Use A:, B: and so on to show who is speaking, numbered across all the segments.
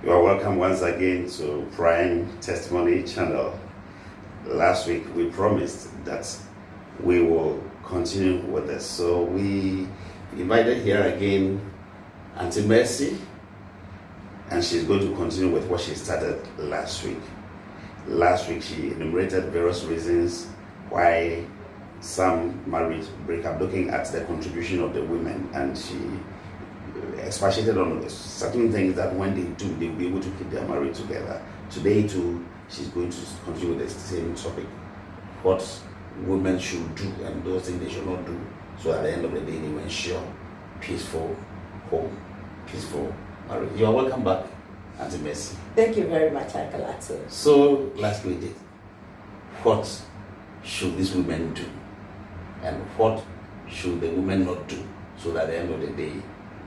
A: You are welcome once again to Prime Testimony Channel. Last week we promised that we will continue with this. So we invited here again Auntie Mercy, and she's going to continue with what she started last week. Last week she enumerated various reasons why some marriage break up, looking at the contribution of the women, and she expatiated on certain things that when they do, they'll be able to keep their marriage together. Today too, she's going to continue with the same topic, what women should do and those things they should not do, so at the end of the day they will ensure peaceful home, peaceful marriage. You are welcome back, Auntie Mercy.
B: Thank you very much, Uncle Ato.
A: So last we did, what should these women do and what should the women not do, so that at the end of the day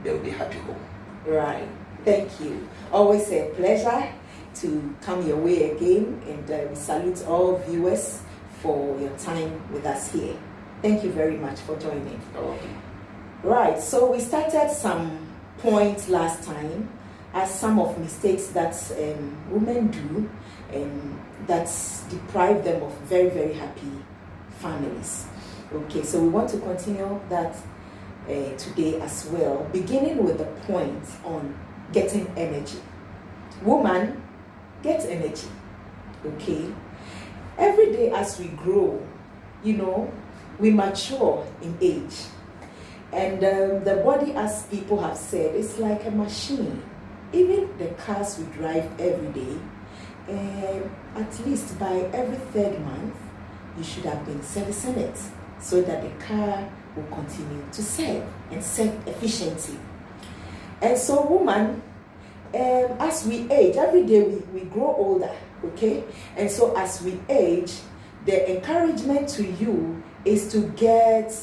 A: they will be happy home?
B: Right. Thank you. Always a pleasure to come your way again, and we salute all viewers for your time with us here. Thank you very much for joining.
A: Okay.
B: Right. So we started some points last time as some of mistakes that women do that deprive them of very, very happy families. Okay. So we want to continue that today as well, beginning with the point on getting energy. Woman, get energy. Okay. Every day as we grow, we mature in age, and the body, as people have said, is like a machine. Even the cars we drive every day, at least by every 3rd month you should have been servicing it, so that the car will continue to serve and serve efficiently. And so, woman, as we age, every day we grow older, okay? And so as we age, the encouragement to you is to get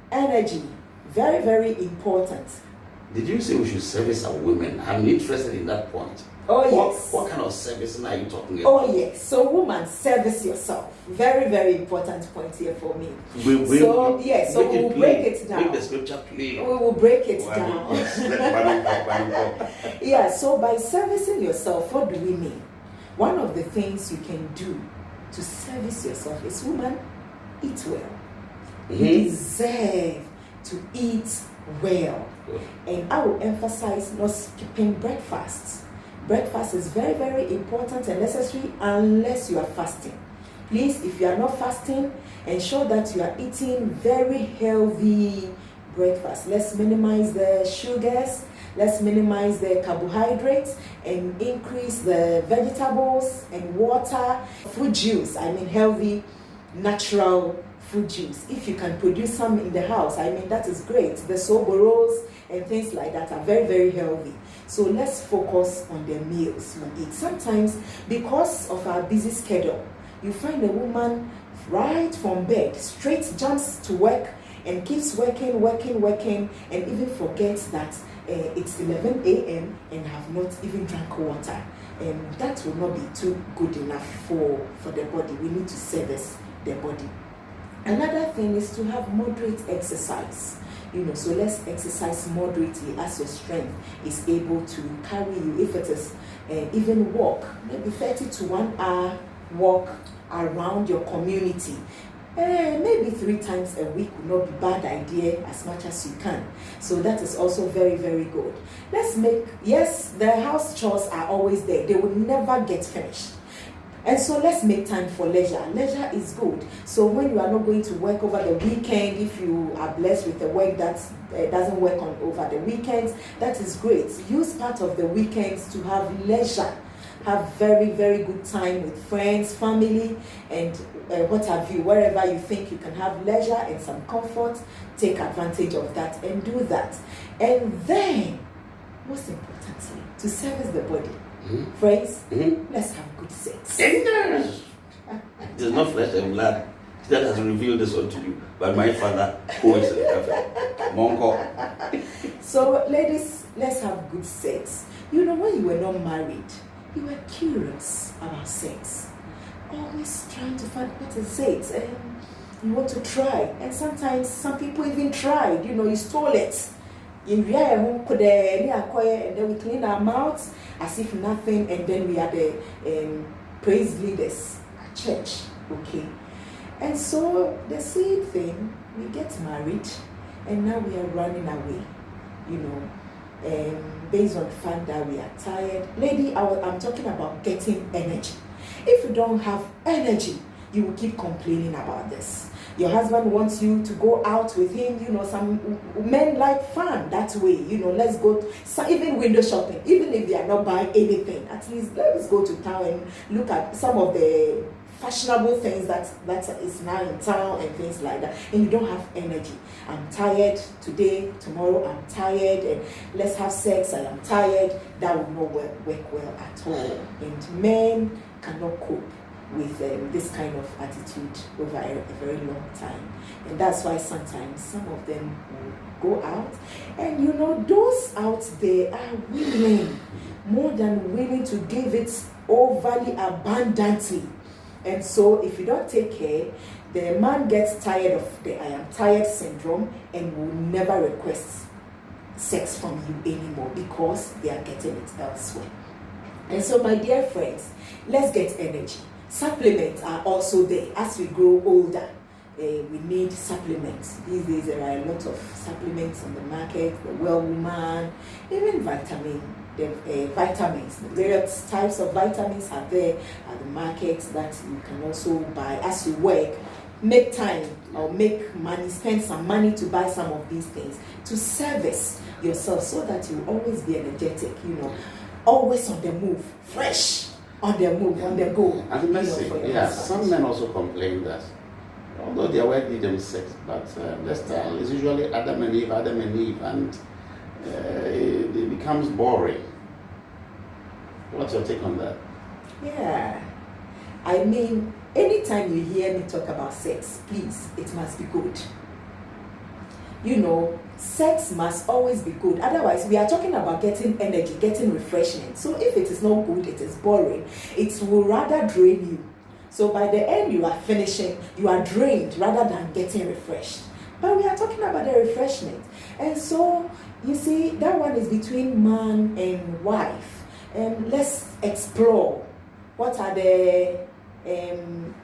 B: energy. Very, very important.
A: Did you say we should service our women? I'm interested in that point.
B: Oh, yes.
A: What kind of servicing are you talking about?
B: Oh, yes. So, woman, service yourself. Very, very important point here for me.
A: We will
B: break it down.
A: Make the scripture plain.
B: We will break it down. Yeah, so by servicing yourself, what do we mean? One of the things you can do to service yourself is, woman, eat well. Mm-hmm. You deserve to eat well. Good. And I will emphasize not skipping breakfast. Breakfast is very, very important and necessary unless you are fasting. Please, if you are not fasting, ensure that you are eating very healthy breakfast. Let's minimize the sugars, let's minimize the carbohydrates, and increase the vegetables and water. Fruit juice, healthy, natural fruit juice. If you can produce some in the house, that is great. The soboros and things like that are very, very healthy. So let's focus on the meals we eat. Sometimes, because of our busy schedule, you find a woman right from bed, straight jumps to work and keeps working, and even forgets that it's 11 a.m. and have not even drank water. And that will not be too good enough for the body. We need to service the body. Another thing is to have moderate exercise. So let's exercise moderately as your strength is able to carry you. If it is even walk, maybe 30 to 1 hour walk around your community, maybe 3 times a week would not be a bad idea, as much as you can. So that is also very, very good. Yes, the house chores are always there. They will never get finished. And so let's make time for leisure. Leisure is good. So when you are not going to work over the weekend, if you are blessed with a work that doesn't work over the weekends, that is great. Use part of the weekends to have leisure. Have very, very good time with friends, family, and what have you. Wherever you think you can have leisure and some comfort, take advantage of that and do that. And then, most importantly, to service the body. Mm-hmm. Friends, let's have good sex.
A: It is not flesh and blood that has revealed this unto you, but my Father who is in heaven. Mongo.
B: So, ladies, let's have good sex. When you were not married, you were curious about sex. Always trying to find what is it, and you want to try. And sometimes some people even tried. You stole it. And then we clean our mouths as if nothing, and then we are the praise leaders at church, okay? And so the same thing, we get married, and now we are running away, you know, based on the fact that we are tired. Lady, I'm talking about getting energy. If you don't have energy, you will keep complaining about this. Your husband wants you to go out with him. You know, some men like fun that way. You know, let's go, even window shopping. Even if they are not buying anything, at least let's go to town and look at some of the fashionable things that is now in town and things like that. And you don't have energy. I'm tired today, tomorrow I'm tired, and let's have sex and I'm tired. That will not work well at all. And men cannot cope with this kind of attitude over a very long time. And that's why sometimes some of them will go out, and you know, those out there are willing, more than willing, to give it overly abundantly. And so if you don't take care, the man gets tired of the I am tired syndrome and will never request sex from you anymore because they are getting it elsewhere. And so, my dear friends, let's get energy. Supplements are also there. As we grow older, we need supplements. These days there are a lot of supplements on the market, the Well Woman, even vitamins. The various types of vitamins are there at the market that you can also buy as you work. Make time or make money, spend some money to buy some of these things to service yourself so that you will always be energetic, you know, always on the move, fresh. On the move, on the go.
A: And the message, some men also complain that although their wife gives them sex, but the style is usually Adam and Eve, and it becomes boring. What's your take on that?
B: Yeah. I mean, anytime you hear me talk about sex, please, it must be good. You know, sex must always be good. Otherwise, we are talking about getting energy, getting refreshment. So if it is not good, it is boring. It will rather drain you. So by the end, you are finishing, you are drained rather than getting refreshed. But we are talking about the refreshment. And so, you see, that one is between man and wife. Let's explore what are the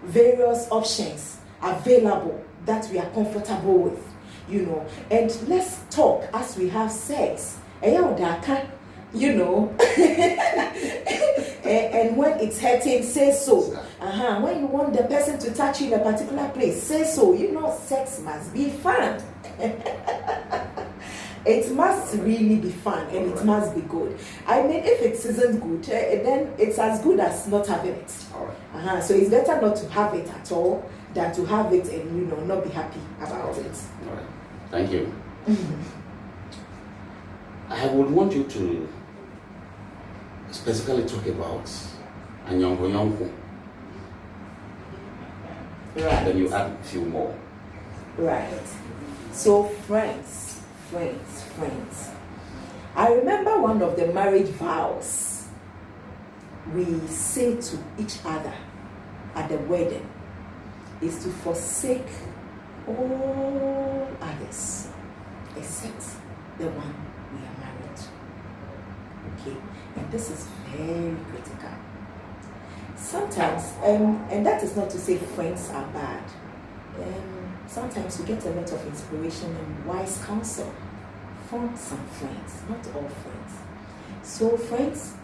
B: various options available that we are comfortable with. You know, and let's talk as we have sex. You know, and when it's hurting, say so. When you want the person to touch you in a particular place, say so. You know, sex must be fun. It must really be fun, and it must be good. I mean, if it isn't good, then it's as good as not having it. So it's better not to have it at all than to have it and, you know, not be happy about it.
A: All right. Thank you. I would want you to specifically talk about Anyongo.
B: Right.
A: Then you add a few more.
B: Right. So friends. I remember one of the marriage vows we say to each other at the wedding is to forsake all others except the one we are married. Okay, and this is very critical. Sometimes, and that is not to say friends are bad. Sometimes you get a lot of inspiration and wise counsel from some friends, not all friends. So friends,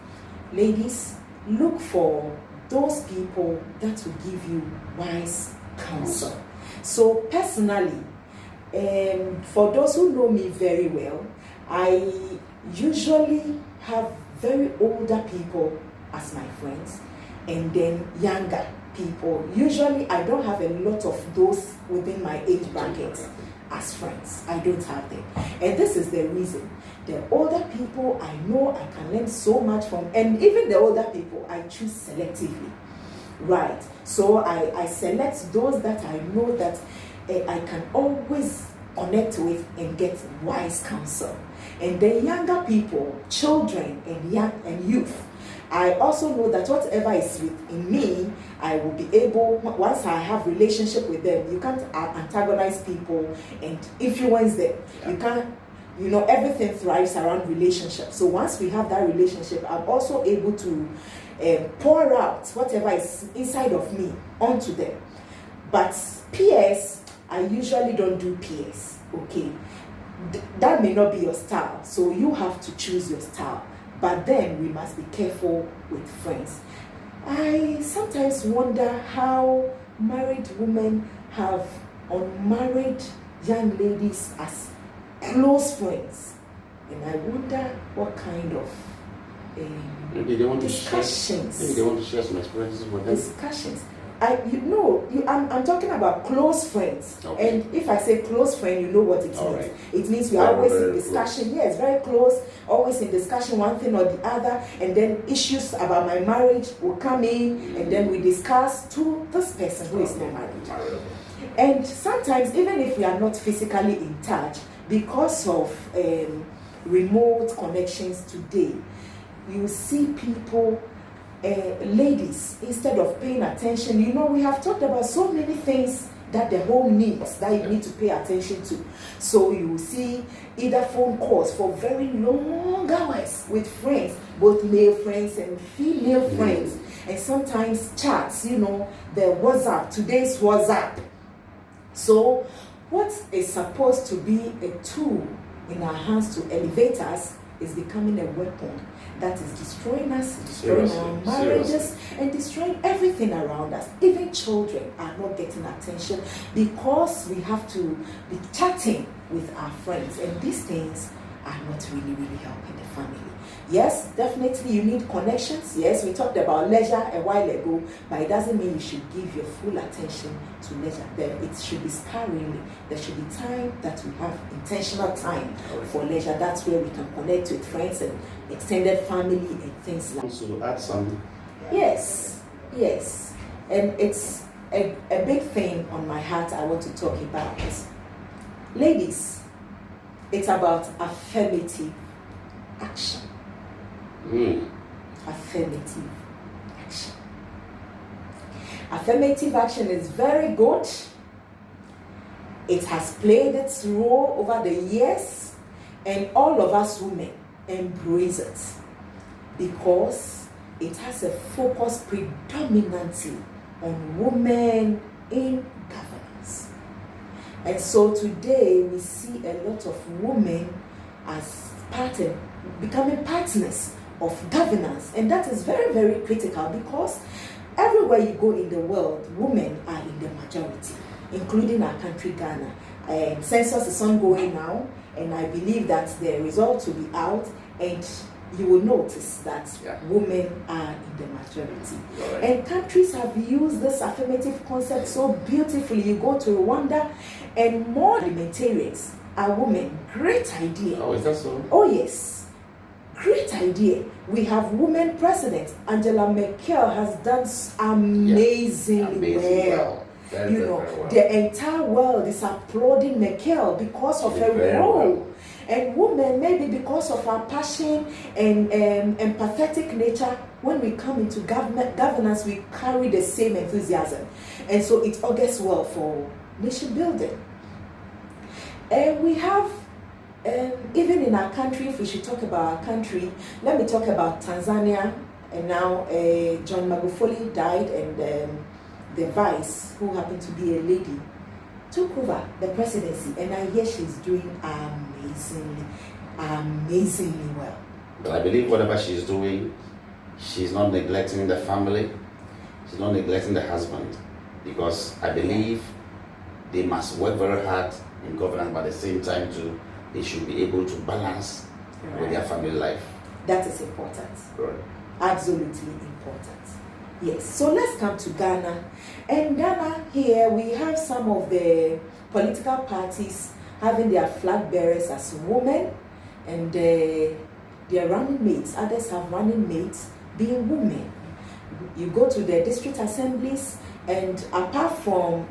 B: ladies, look for those people that will give you wise counsel. So personally, for those who know me very well, I usually have very older people as my friends and then younger people. Usually I don't have a lot of those within my age bracket as friends. I don't have them. And this is the reason. The older people I know I can learn so much from, and even the older people I choose selectively. Right. So I select those that I know that I can always connect with and get wise counsel. And the younger people, children and youth, I also know that whatever is within me, I will be able, once I have relationship with them, you can't antagonize people and influence them. everything thrives around relationships. So once we have that relationship, I'm also able to pour out whatever is inside of me onto them. But peers, I usually don't do peers, okay? That may not be your style, so you have to choose your style. But then we must be careful with friends. I sometimes wonder how married women have unmarried young ladies as close friends, and I wonder what kind of
A: maybe they want
B: discussions.
A: Maybe they want to share some experiences with them.
B: Discussions. I'm talking about close friends.
A: Okay.
B: And if I say close friend, you know what it
A: All
B: means.
A: right.
B: It means we are always
A: Very
B: in discussion. Yes, very close, always in discussion, one thing or the other. And then issues about my marriage will come in, and then we discuss to this person who is not married. And sometimes, even if we are not physically in touch, because of remote connections today, you see people, ladies, instead of paying attention, we have talked about so many things that the home needs that you need to pay attention to. So you see either phone calls for very long hours with friends, both male friends and female friends, and sometimes chats, the WhatsApp, today's WhatsApp. So what is supposed to be a tool in our hands to elevate us is becoming a weapon that is destroying us, destroying our marriages, and destroying everything around us. Even children are not getting attention because we have to be chatting with our friends, and these things are not really, really helping the family. Yes, definitely you need connections. Yes, we talked about leisure a while ago, but it doesn't mean you should give your full attention to leisure. It should be sparingly. There should be time that we have intentional time for leisure. That's where we can connect with friends and extended family and things like that.
A: So add some.
B: Yes. And it's a big thing on my heart I want to talk about. Ladies, it's about affirmative action. Affirmative action. Affirmative action is very good. It has played its role over the years, and all of us women embrace it because it has a focus predominantly on women in governance. And so today we see a lot of women as becoming partners of governance, and that is very, very critical because everywhere you go in the world, women are in the majority, including our country, Ghana. Census is ongoing now, and I believe that the results will be out, and you will notice that women are in the majority. Right. And countries have used this affirmative concept so beautifully. You go to Rwanda, and more parliamentarians are women. Great idea.
A: Oh, is that so?
B: Oh, yes. Great idea. We have women presidents. Angela Merkel has done amazingly well.
A: Very well.
B: The entire world is applauding Merkel because of her role. Well. And women, maybe because of our passion and empathetic nature, when we come into governance, we carry the same enthusiasm. And so it augurs well for nation building. And we have, even in our country, if we should talk about our country, let me talk about Tanzania. And now John Magufuli died, and the vice, who happened to be a lady, took over the presidency. And I hear she's doing amazingly well.
A: But I believe whatever she's doing, she's not neglecting the family, she's not neglecting the husband, because I believe they must work very hard in governance, but at the same time too, they should be able to balance with their family life.
B: That is important.
A: Right.
B: Absolutely important. Yes. So let's come to Ghana. And Ghana, here we have some of the political parties having their flag bearers as women, and their running mates. Others have running mates being women. You go to the district assemblies, and apart from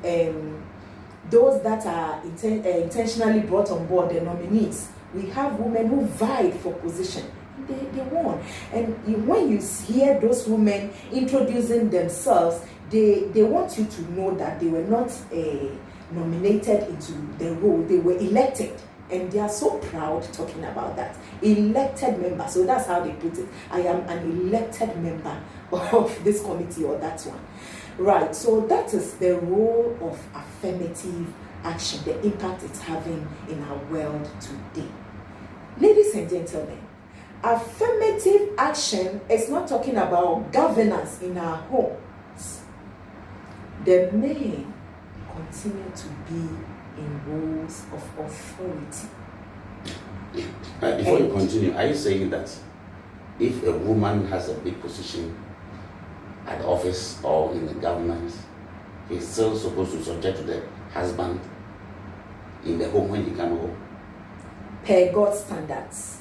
B: those that are intentionally brought on board, the nominees, we have women who vied for position. They won. And when you hear those women introducing themselves, they want you to know that they were not nominated into the role. They were elected And they are so proud talking about that. Elected member. So that's how they put it. I am an elected member of this committee or that one. Right. So that is the role of affirmative action, the impact it's having in our world today. Ladies and gentlemen, affirmative action is not talking about governance in our homes. The men continue to be in roles of authority.
A: Before you continue, are you saying that if a woman has a big position at the office or in the government, he's still supposed to subject to the husband in the home when he come home?
B: Per God's standards.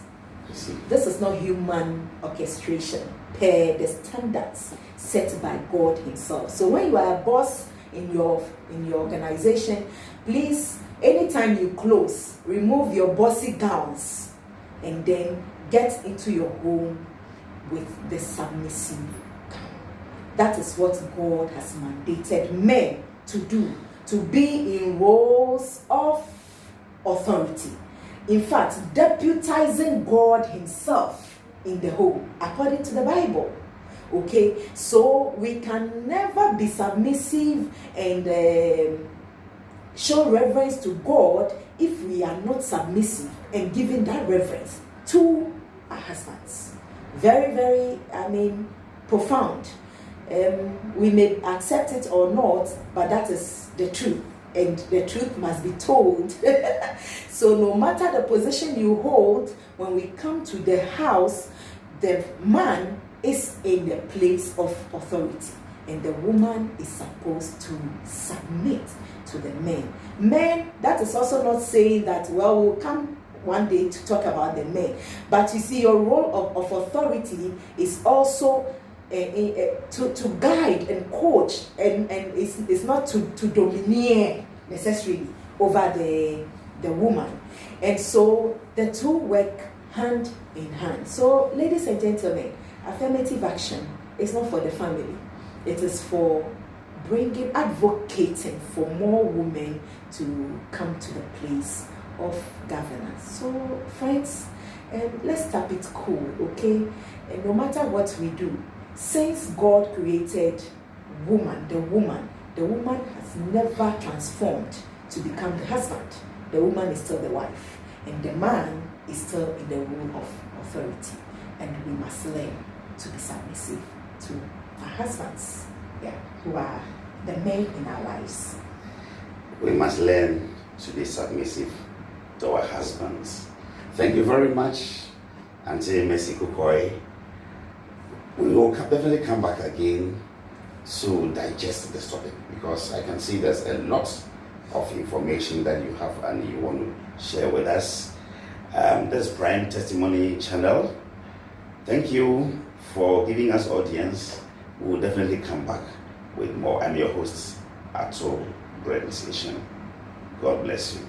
A: I see.
B: This is not human orchestration. Per the standards set by God Himself. So when you are a boss in your organization, please, anytime you close, remove your bossy gowns and then get into your home with the submissive gown. That is what God has mandated men to do, to be in roles of authority. In fact, deputizing God Himself in the home, according to the Bible. Okay, so we can never be submissive and show reverence to God if we are not submissive and giving that reverence to our husbands. Very, very, profound. We may accept it or not, but that is the truth. And the truth must be told. So no matter the position you hold, when we come to the house, the man is in the place of authority and the woman is supposed to submit to the men. Men, that is also not saying that, well, we'll come one day to talk about the men. But you see, your role of authority is also to guide and coach, and it's not to domineer necessarily over the woman. And so the two work hand in hand. So, ladies and gentlemen, affirmative action is not for the family. It is for advocating for more women to come to the place of governance. So, friends, let's tap it cool, okay? And no matter what we do, since God created the woman has never transformed to become the husband. The woman is still the wife, and the man is still in the role of authority. And we must learn to be submissive to our husbands, who are the men in our lives.
A: We must learn to be submissive to our husbands. Thank you very much, Auntie Mercy Kukoi. We will definitely come back again to digest this topic, because I can see there's a lot of information that you have and you want to share with us. This Prime Testimony channel, thank you for giving us audience. We will definitely come back with more. I'm your host, Ato Bread Station. God bless you.